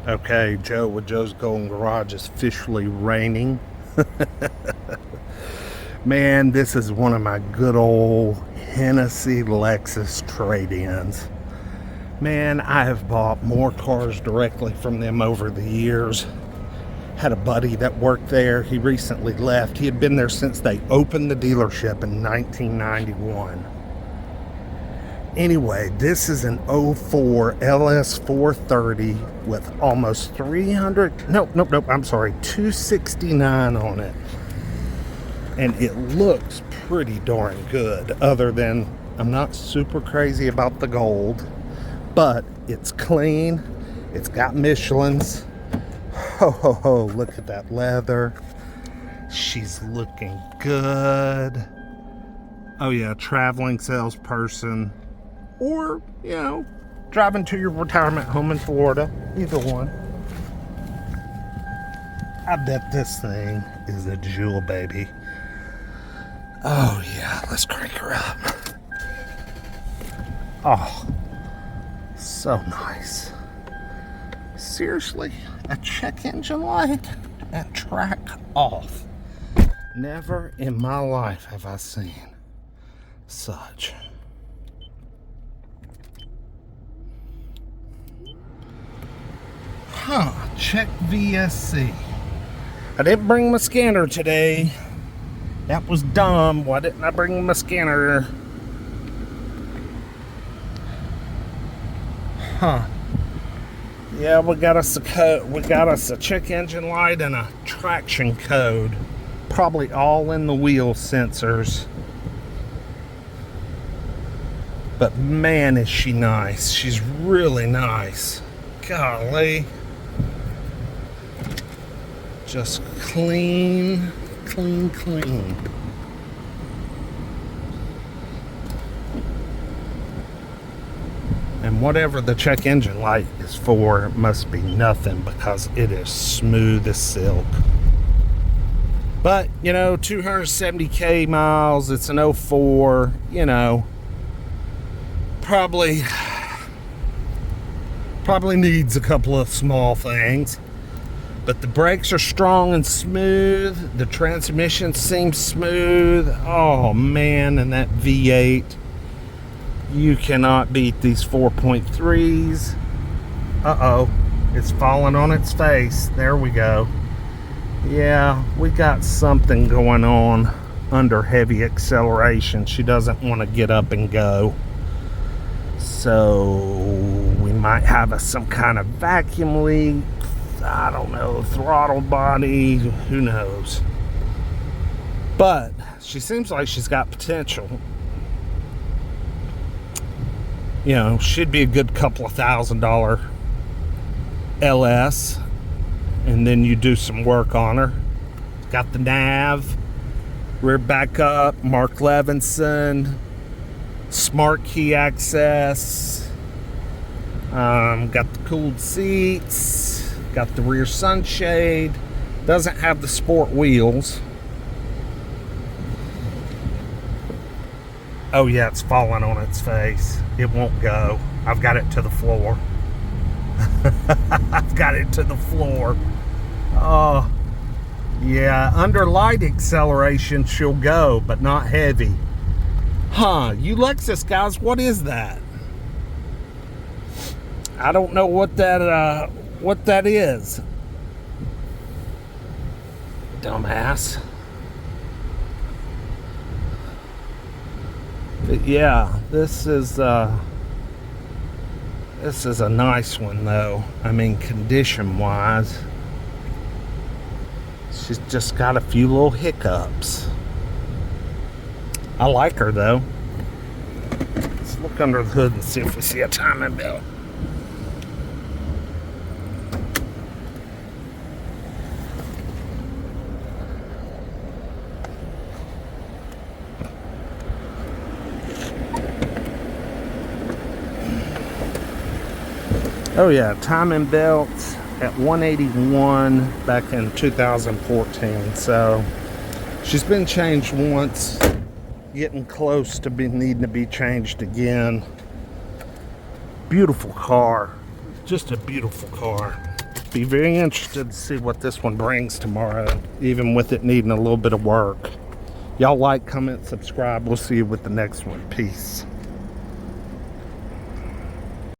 Okay, Joe with Joe's Golden Garage is officially raining. Man, this is one of my good old Hennessy Lexus trade-ins. Man, I have bought more cars directly from them over the years. Had a buddy that worked there. He recently left. He had been there since they opened the dealership in 1991. Anyway, this is an 04 LS430 with almost 269 on it. And it looks pretty darn good, other than I'm not super crazy about the gold, but it's clean. It's got Michelin's. Ho, ho, ho, look at that leather. She's looking good. Oh yeah, traveling salesperson. Or, you know, driving to your retirement home in Florida. Either one. I bet this thing is a jewel, baby. Oh, yeah. Let's crank her up. Oh, so nice. Seriously, a check engine light and track off. Never in my life have I seen such. Check VSC. I didn't bring my scanner today. That was dumb. Why didn't I bring my scanner? Yeah, we got us a code. We got us a check engine light and a traction code. Probably all in the wheel sensors. But man, is she nice. She's really nice. Golly. Just clean, clean, clean. And whatever the check engine light is for, it must be nothing because it is smooth as silk. But, you know, 270K miles, it's an 04, you know, probably needs a couple of small things. But the brakes are strong and smooth. The transmission seems smooth. Oh man, and that V8. You cannot beat these 4.3s. Uh-oh, it's falling on its face. There we go. Yeah, we got something going on under heavy acceleration. She doesn't want to get up and go. So we might have some kind of vacuum leak. I don't know, throttle body, who knows. But she seems like she's got potential. You know, she'd be a good couple of $1,000 LS, and then you do some work on her. Got the nav, rear backup, Mark Levinson, smart key access, got the cooled seats. Got the rear sunshade. Doesn't have the sport wheels. Oh yeah, it's falling on its face. It won't go. I've got it to the floor. I've got it to the floor. Oh, yeah. Under light acceleration, she'll go, but not heavy. You Lexus guys, what is that? I don't know what that is. Dumbass. But yeah, this is a nice one though. I mean, condition wise, she's just got a few little hiccups. I like her though. Let's look under the hood and see if we see a timing belt. Oh yeah, timing belt at 181 back in 2014. So she's been changed once, getting close to needing to be changed again. Beautiful car, just a beautiful car. Be very interested to see what this one brings tomorrow, even with it needing a little bit of work. Y'all like, comment, subscribe. We'll see you with the next one. Peace.